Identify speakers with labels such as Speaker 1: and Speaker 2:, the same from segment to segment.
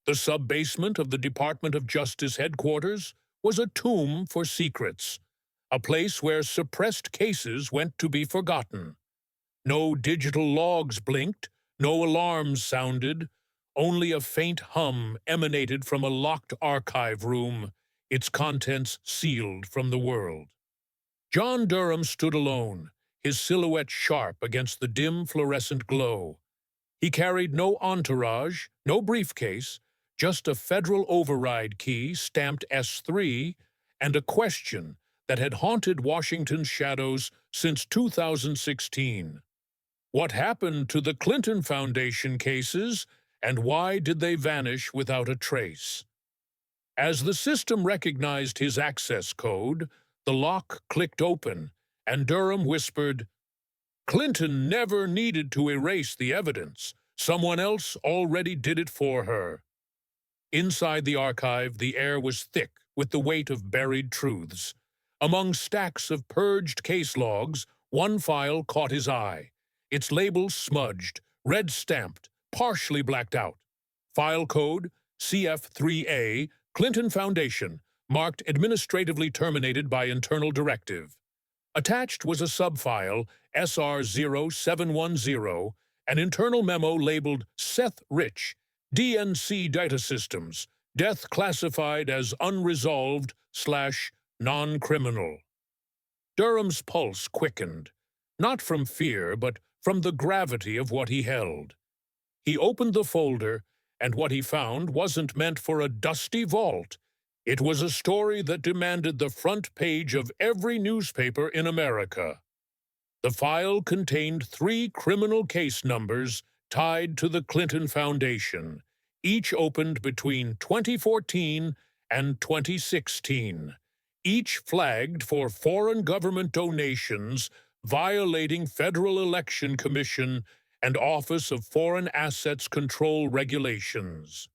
Speaker 1: The sub-basement of the Department of Justice headquarters was a tomb for secrets, a place where suppressed cases went to be forgotten. No digital logs blinked, no alarms sounded, only a faint hum emanated from a locked archive room, its contents sealed from the world. John Durham stood alone, his silhouette sharp against the dim fluorescent glow. He carried no entourage, no briefcase, just a federal override key stamped S3 and a question that had haunted Washington's shadows since 2016. What happened to the Clinton Foundation cases, and why did they vanish without a trace? As the system recognized his access code, the lock clicked open, and Durham whispered, "Clinton never needed to erase the evidence. Someone else already did it for her." Inside the archive, the air was thick with the weight of buried truths. Among stacks of purged case logs, one file caught his eye. Its label smudged, red-stamped, partially blacked out. File code CF3A, Clinton Foundation, marked administratively terminated by internal directive. Attached was a subfile, SR0710, an internal memo labeled Seth Rich, DNC Data Systems, death classified as unresolved/non-criminal. Durham's pulse quickened, not from fear, but from the gravity of what he held. He opened the folder, and what he found wasn't meant for a dusty vault. It was a story that demanded the front page of every newspaper in America. The file contained 3 criminal case numbers tied to the Clinton Foundation, each opened between 2014 and 2016, each flagged for foreign government donations violating Federal Election Commission and Office of Foreign Assets Control regulations.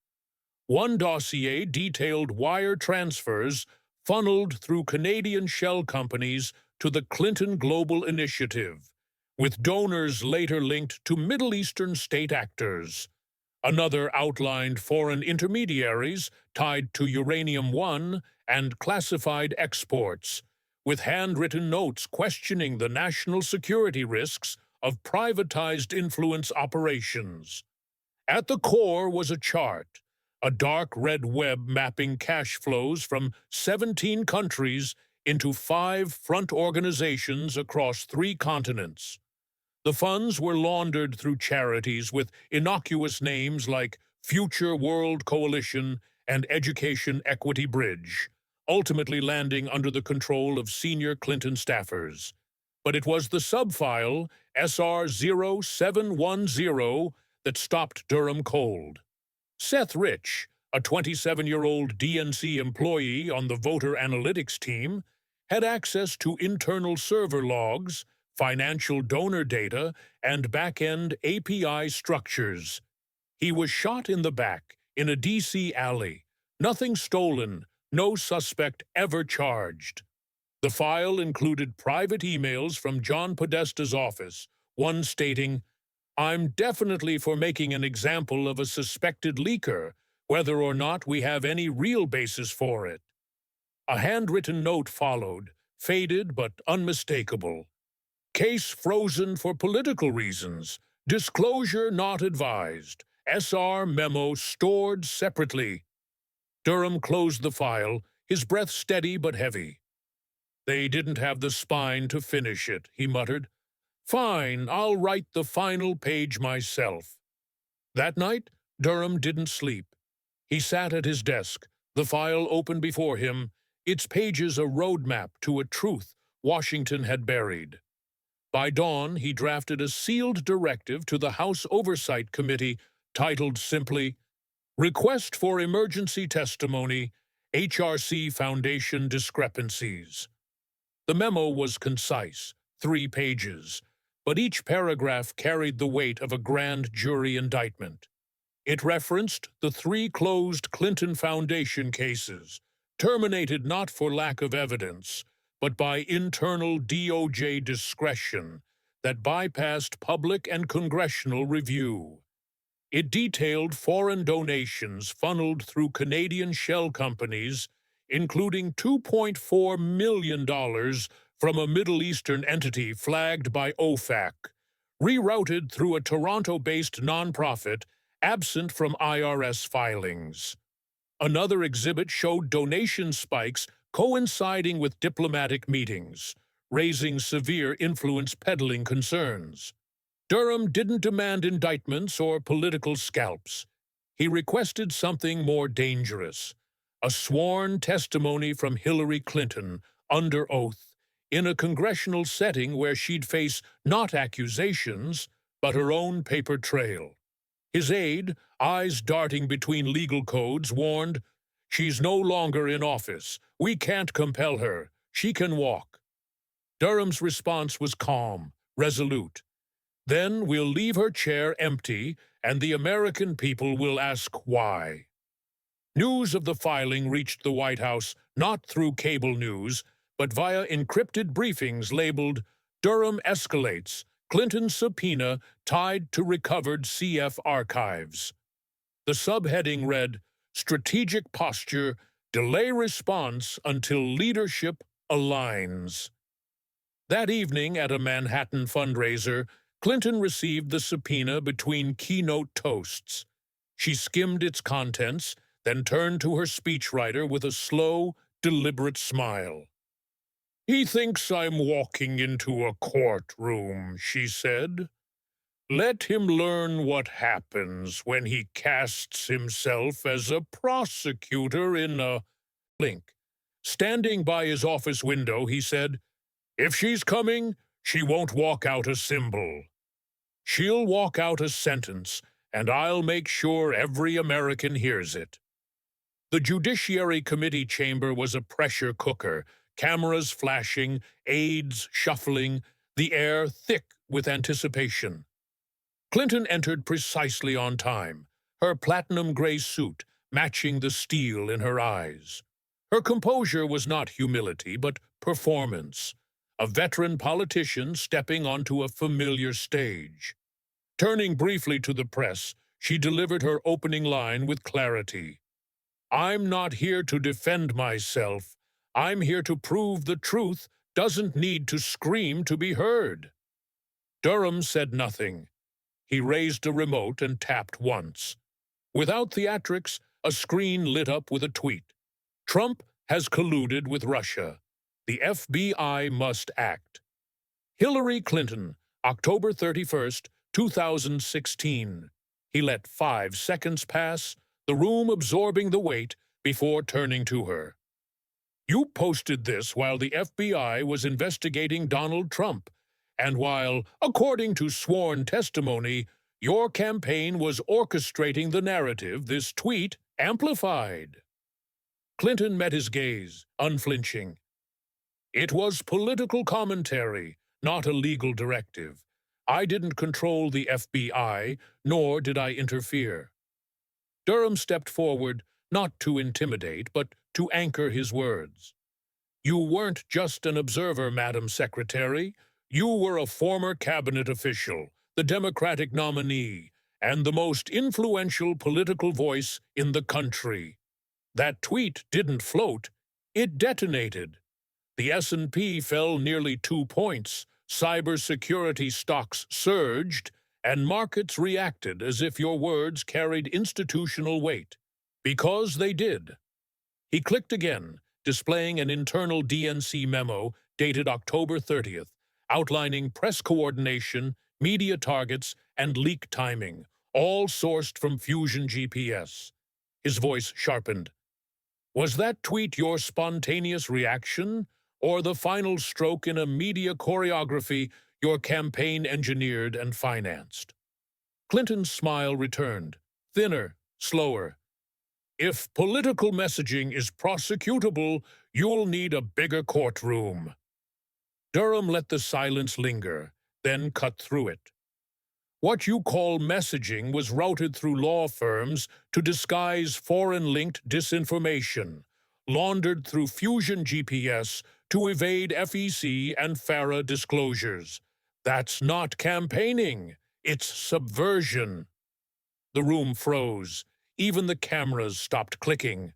Speaker 1: One dossier detailed wire transfers funneled through Canadian shell companies to the Clinton Global Initiative, with donors later linked to Middle Eastern state actors. Another outlined foreign intermediaries tied to Uranium One and classified exports, with handwritten notes questioning the national security risks of privatized influence operations. At the core was a chart, a dark red web mapping cash flows from 17 countries into 5 front organizations across 3 continents. The funds were laundered through charities with innocuous names like Future World Coalition and Education Equity Bridge, ultimately landing under the control of senior Clinton staffers. But it was the subfile, SR0710, that stopped Durham cold. Seth Rich, a 27-year-old DNC employee on the voter analytics team, had access to internal server logs, financial donor data, and back-end API structures. He was shot in the back, in a D.C. alley. Nothing stolen, no suspect ever charged. The file included private emails from John Podesta's office, one stating, "I'm definitely for making an example of a suspected leaker, whether or not we have any real basis for it." A handwritten note followed, faded but unmistakable. "Case frozen for political reasons. Disclosure not advised. SR memo stored separately." Durham closed the file, his breath steady but heavy. "They didn't have the spine to finish it," he muttered. "Fine, I'll write the final page myself." That night, Durham didn't sleep. He sat at his desk, the file open before him, its pages a roadmap to a truth Washington had buried. By dawn, he drafted a sealed directive to the House Oversight Committee titled simply, "Request for Emergency Testimony, HRC Foundation Discrepancies." The memo was concise, 3 pages, but each paragraph carried the weight of a grand jury indictment. It referenced the 3 closed Clinton Foundation cases, terminated not for lack of evidence, but by internal DOJ discretion that bypassed public and congressional review. It detailed foreign donations funneled through Canadian shell companies, including $2.4 million from a Middle Eastern entity flagged by OFAC, rerouted through a Toronto-based nonprofit absent from IRS filings. Another exhibit showed donation spikes coinciding with diplomatic meetings, raising severe influence peddling concerns. Durham didn't demand indictments or political scalps. He requested something more dangerous, a sworn testimony from Hillary Clinton under oath in a congressional setting where she'd face not accusations, but her own paper trail. His aide, eyes darting between legal codes, warned, "She's no longer in office. We can't compel her. She can walk." Durham's response was calm, resolute. "Then we'll leave her chair empty, and the American people will ask why." News of the filing reached the White House not through cable news, but via encrypted briefings labeled "Durham Escalates, Clinton's Subpoena Tied to Recovered CF Archives." The subheading read, "Strategic Posture, Delay Response Until Leadership Aligns." That evening at a Manhattan fundraiser, Clinton received the subpoena between keynote toasts. She skimmed its contents, then turned to her speechwriter with a slow, deliberate smile. "He thinks I'm walking into a courtroom," she said. "Let him learn what happens when he casts himself as a prosecutor in a blink." Standing by his office window, he said, "If she's coming, she won't walk out a symbol. She'll walk out a sentence, and I'll make sure every American hears it." The Judiciary Committee chamber was a pressure cooker, cameras flashing, aides shuffling, the air thick with anticipation. Clinton entered precisely on time, her platinum-gray suit matching the steel in her eyes. Her composure was not humility, but performance, a veteran politician stepping onto a familiar stage. Turning briefly to the press, she delivered her opening line with clarity. "I'm not here to defend myself. I'm here to prove the truth doesn't need to scream to be heard." Durham said nothing. He raised a remote and tapped once. Without theatrics, a screen lit up with a tweet. "Trump has colluded with Russia. The FBI must act." Hillary Clinton, October 31st, 2016. He let 5 seconds pass, the room absorbing the weight, before turning to her. "You posted this while the FBI was investigating Donald Trump, and while, according to sworn testimony, your campaign was orchestrating the narrative this tweet amplified." Clinton met his gaze, unflinching. "It was political commentary, not a legal directive. I didn't control the FBI, nor did I interfere." Durham stepped forward, not to intimidate, but to anchor his words. "You weren't just an observer, Madam Secretary. You were a former cabinet official, the Democratic nominee, and the most influential political voice in the country. That tweet didn't float, it detonated. The S&P fell nearly 2 points, cybersecurity stocks surged, and markets reacted as if your words carried institutional weight. Because they did." He clicked again, displaying an internal DNC memo dated October 30th, outlining press coordination, media targets, and leak timing, all sourced from Fusion GPS. His voice sharpened. "Was that tweet your spontaneous reaction, or the final stroke in a media choreography your campaign engineered and financed?" Clinton's smile returned, thinner, slower. "If political messaging is prosecutable, you'll need a bigger courtroom." Durham let the silence linger, then cut through it. "What you call messaging was routed through law firms to disguise foreign-linked disinformation, laundered through Fusion GPS to evade FEC and FARA disclosures. That's not campaigning, it's subversion." The room froze. Even the cameras stopped clicking.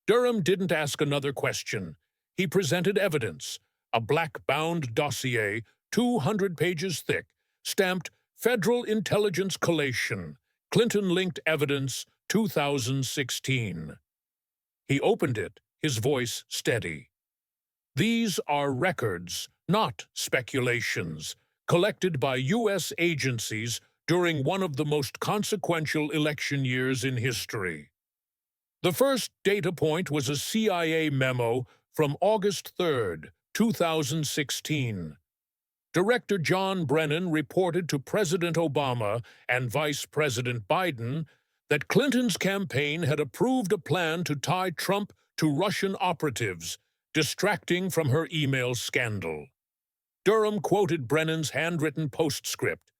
Speaker 1: Durham didn't ask another question. He presented evidence, a black-bound dossier, 200 pages thick, stamped Federal Intelligence Collation, Clinton-linked evidence, 2016. He opened it, his voice steady. These are records, not speculations, collected by U.S. agencies during one of the most consequential election years in history. The first data point was a CIA memo from August 3, 2016. Director John Brennan reported to President Obama and Vice President Biden that Clinton's campaign had approved a plan to tie Trump to Russian operatives, distracting from her email scandal. Durham quoted Brennan's handwritten postscript: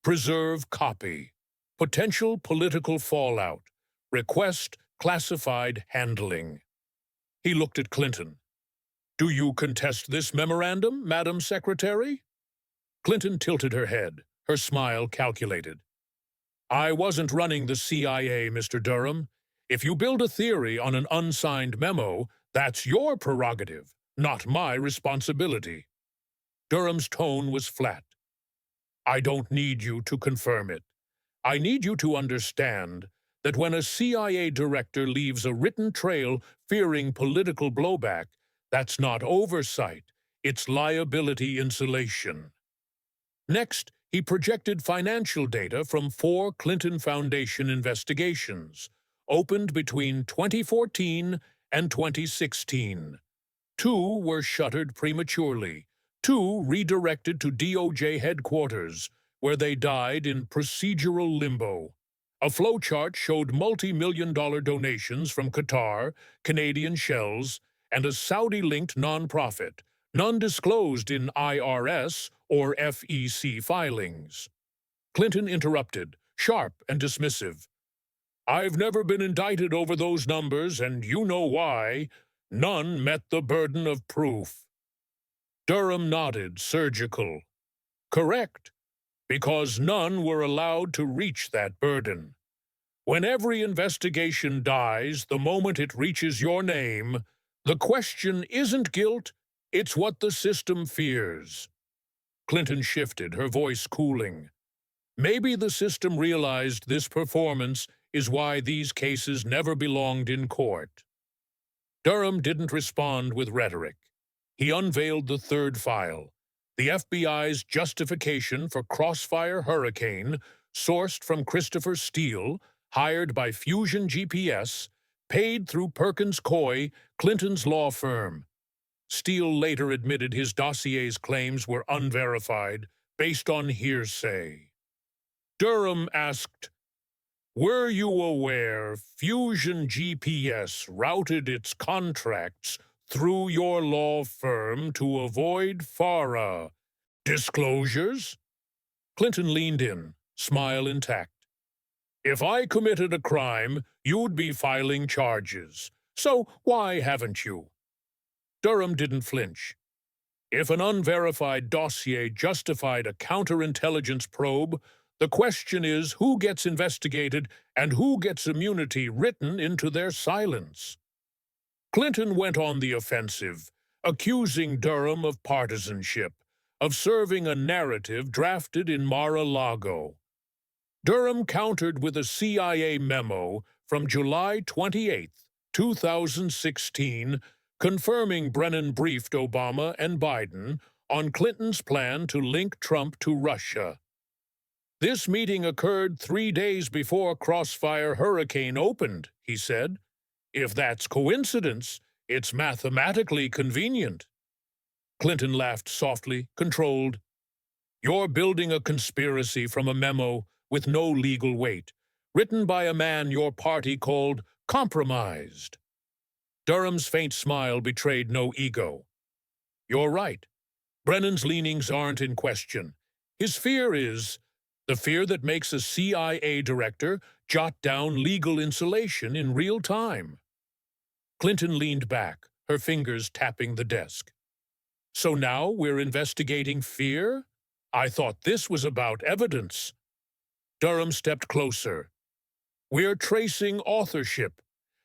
Speaker 1: "Preserve copy. Potential political fallout. Request classified handling." He looked at Clinton. "Do you contest this memorandum, Madam Secretary?" Clinton tilted her head, her smile calculated. "I wasn't running the CIA, Mr. Durham. If you build a theory on an unsigned memo, that's your prerogative, not my responsibility." Durham's tone was flat. "I don't need you to confirm it. I need you to understand that when a CIA director leaves a written trail fearing political blowback, that's not oversight, it's liability insulation." Next, he projected financial data from 4 Clinton Foundation investigations, opened between 2014 and 2016. 2 were shuttered prematurely, 2 redirected to DOJ headquarters, where they died in procedural limbo. A flowchart showed multi-million-dollar donations from Qatar, Canadian Shells, and a Saudi-linked nonprofit, none disclosed in IRS or FEC filings. Clinton interrupted, sharp and dismissive. "I've never been indicted over those numbers, and you know why. None met the burden of proof." Durham nodded, surgical. "Correct, because none were allowed to reach that burden. When every investigation dies the moment it reaches your name, the question isn't guilt, it's what the system fears." Clinton shifted, her voice cooling. "Maybe the system realized this performance is why these cases never belonged in court." Durham didn't respond with rhetoric. He unveiled the third file, the FBI's justification for Crossfire Hurricane, sourced from Christopher Steele, hired by Fusion GPS, paid through Perkins Coie, Clinton's law firm. Steele later admitted his dossier's claims were unverified, based on hearsay. Durham asked, "Were you aware Fusion GPS routed its contracts through your law firm to avoid FARA disclosures?" Clinton leaned in, smile intact. "If I committed a crime, you'd be filing charges. So why haven't you?" Durham didn't flinch. If an unverified dossier justified a counterintelligence probe, the question is who gets investigated and who gets immunity written into their silence. Clinton went on the offensive, accusing Durham of partisanship, of serving a narrative drafted in Mar-a-Lago. Durham countered with a CIA memo from July 28, 2016, confirming Brennan briefed Obama and Biden on Clinton's plan to link Trump to Russia. "This meeting occurred 3 days before Crossfire Hurricane opened," he said. "If that's coincidence, it's mathematically convenient." Clinton laughed softly, controlled. "You're building a conspiracy from a memo with no legal weight, written by a man your party called compromised." Durham's faint smile betrayed no ego. "You're right. Brennan's leanings aren't in question. His fear is the fear that makes a CIA director jot down legal insulation in real time." Clinton leaned back, her fingers tapping the desk. "So now we're investigating fear? I thought this was about evidence." Durham stepped closer. We're tracing authorship.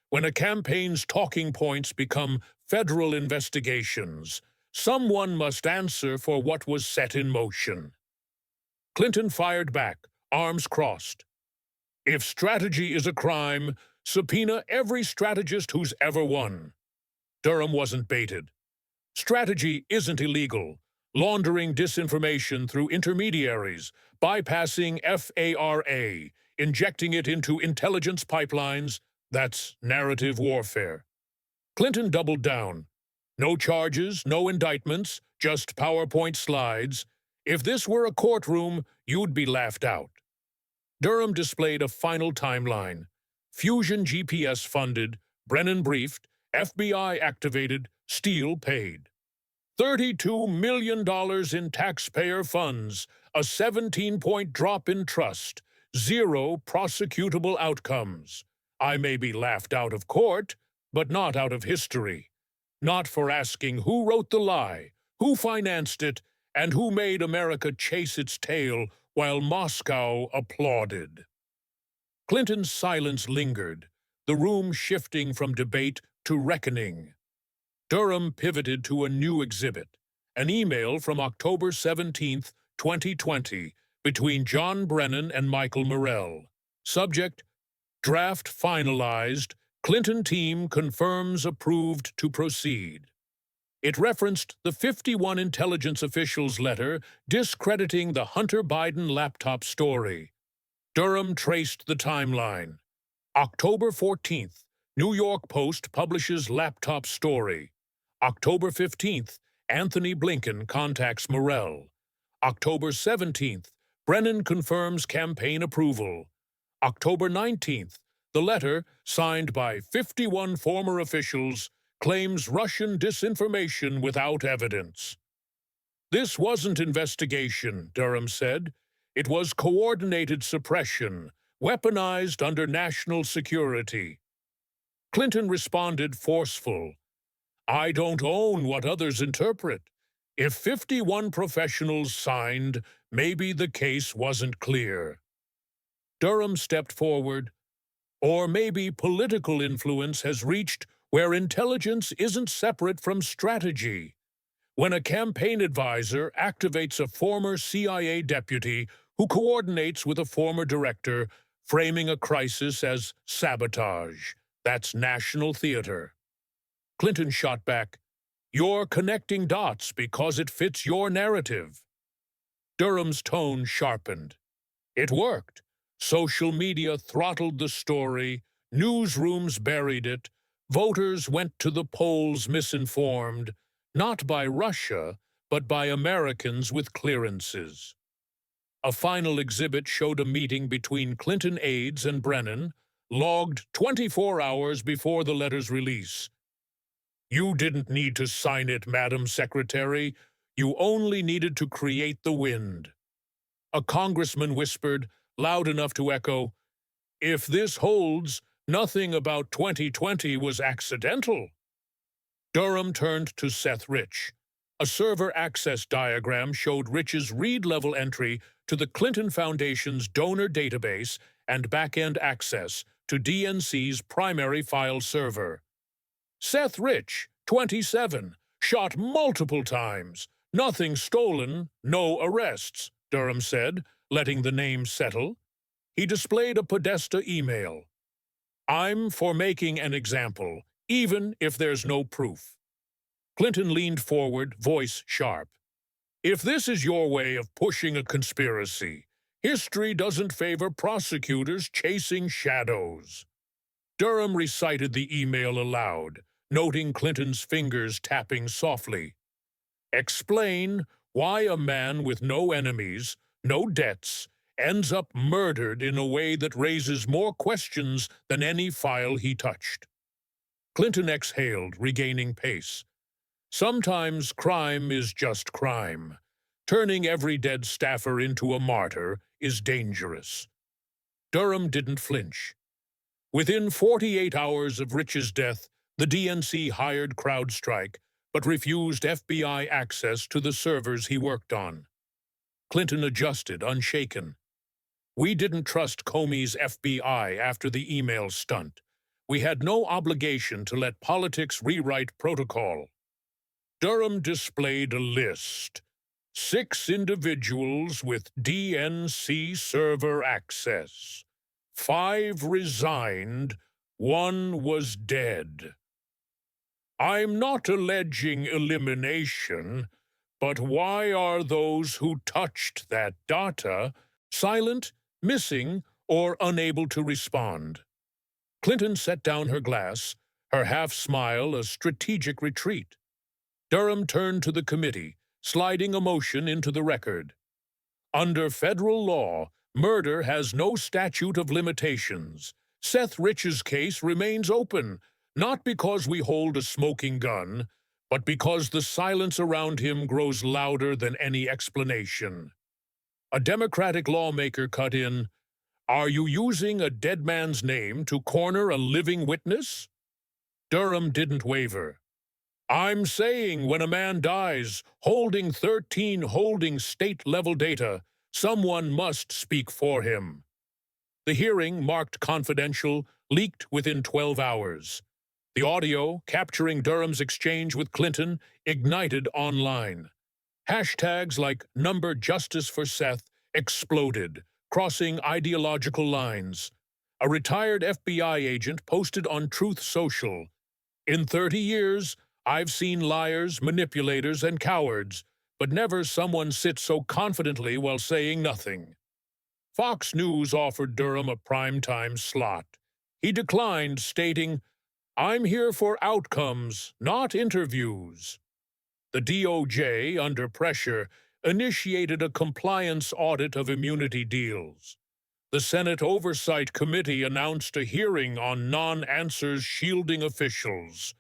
Speaker 1: When a campaign's talking points become federal investigations, someone must answer for what was set in motion. Clinton fired back, arms crossed. If strategy is a crime, subpoena every strategist who's ever won. Durham wasn't baited. Strategy isn't illegal. Laundering disinformation through intermediaries, bypassing FARA, injecting it into intelligence pipelines, that's narrative warfare. Clinton doubled down. No charges, no indictments, just PowerPoint slides. If this were a courtroom, you'd be laughed out. Durham displayed a final timeline. Fusion GPS funded, Brennan briefed, FBI activated, Steele paid. $32 million in taxpayer funds, a 17-point drop in trust, 0 prosecutable outcomes. I may be laughed out of court, but not out of history. Not for asking who wrote the lie, who financed it, and who made America chase its tail while Moscow applauded. Clinton's silence lingered, the room shifting from debate to reckoning. Durham pivoted to a new exhibit, an email from October 17, 2020, between John Brennan and Michael Morell. Subject: Draft finalized. Clinton team confirms approved to proceed. It referenced the 51 intelligence officials' letter discrediting the Hunter Biden laptop story. Durham traced the timeline. October 14th, New York Post publishes laptop story. October 15th, Anthony Blinken contacts Morell. October 17th, Brennan confirms campaign approval. October 19th, the letter, signed by 51 former officials, claims Russian disinformation without evidence. This wasn't investigation, Durham said. It was coordinated suppression, weaponized under national security. Clinton responded forceful. I don't own what others interpret. If 51 professionals signed, maybe the case wasn't clear. Durham stepped forward. Or maybe political influence has reached where intelligence isn't separate from strategy. When a campaign advisor activates a former CIA deputy who coordinates with a former director, framing a crisis as sabotage, that's national theater. Clinton shot back, "You're connecting dots because it fits your narrative." Durham's tone sharpened. It worked. Social media throttled the story, newsrooms buried it, voters went to the polls misinformed, not by Russia, but by Americans with clearances. A final exhibit showed a meeting between Clinton aides and Brennan, logged 24 hours before the letter's release. You didn't need to sign it, Madam Secretary. You only needed to create the wind. A congressman whispered, loud enough to echo, if this holds, nothing about 2020 was accidental. Durham turned to Seth Rich. A server access diagram showed Rich's read-level entry to the Clinton Foundation's donor database and back-end access to DNC's primary file server. Seth Rich, 27, shot multiple times. Nothing stolen, no arrests, Durham said, letting the name settle. He displayed a Podesta email. I'm for making an example, even if there's no proof. Clinton leaned forward, voice sharp. If this is your way of pushing a conspiracy, history doesn't favor prosecutors chasing shadows. Durham recited the email aloud, noting Clinton's fingers tapping softly. Explain why a man with no enemies, no debts, ends up murdered in a way that raises more questions than any file he touched. Clinton exhaled, regaining pace. Sometimes crime is just crime. Turning every dead staffer into a martyr is dangerous. Durham didn't flinch. Within 48 hours of Rich's death, the DNC hired CrowdStrike, but refused FBI access to the servers he worked on. Clinton adjusted, unshaken. We didn't trust Comey's FBI after the email stunt. We had no obligation to let politics rewrite protocol. Durham displayed a list. 6 individuals with DNC server access. 5 resigned, 1 was dead. I'm not alleging elimination, but why are those who touched that data silent, missing, or unable to respond? Clinton set down her glass, her half-smile a strategic retreat. Durham turned to the committee, sliding a motion into the record. Under federal law, murder has no statute of limitations. Seth Rich's case remains open, not because we hold a smoking gun, but because the silence around him grows louder than any explanation. A Democratic lawmaker cut in, "Are you using a dead man's name to corner a living witness?" Durham didn't waver. "I'm saying when a man dies, holding state-level data, someone must speak for him." The hearing, marked confidential, leaked within 12 hours. The audio, capturing Durham's exchange with Clinton, ignited online. Hashtags like "Number Justice for Seth" exploded, crossing ideological lines. A retired FBI agent posted on Truth Social, "In 30 years, I've seen liars, manipulators, and cowards, but never someone sit so confidently while saying nothing." Fox News offered Durham a primetime slot. He declined, stating, "I'm here for outcomes, not interviews." The DOJ, under pressure, initiated a compliance audit of immunity deals. The Senate Oversight Committee announced a hearing on non-answers shielding officials.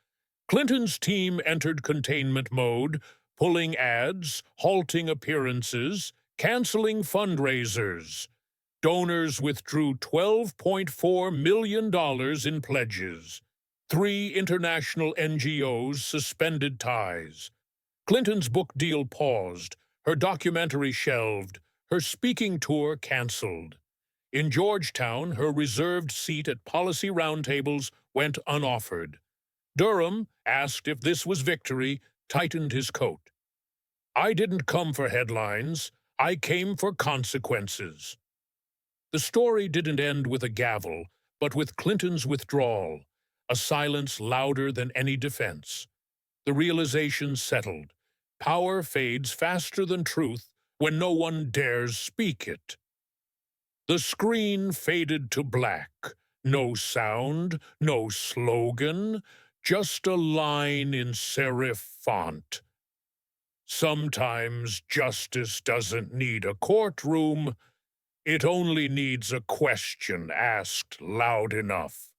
Speaker 1: Clinton's team entered containment mode, pulling ads, halting appearances, canceling fundraisers. Donors withdrew $12.4 million in pledges. 3 international NGOs suspended ties. Clinton's book deal paused, her documentary shelved, her speaking tour canceled. In Georgetown, her reserved seat at policy roundtables went unoffered. Durham, asked if this was victory, tightened his coat. "I didn't come for headlines. I came for consequences." The story didn't end with a gavel, but with Clinton's withdrawal, a silence louder than any defense. The realization settled. Power fades faster than truth when no one dares speak it. The screen faded to black. No sound, no slogan, just a line in serif font. "Sometimes justice doesn't need a courtroom. It only needs a question asked loud enough."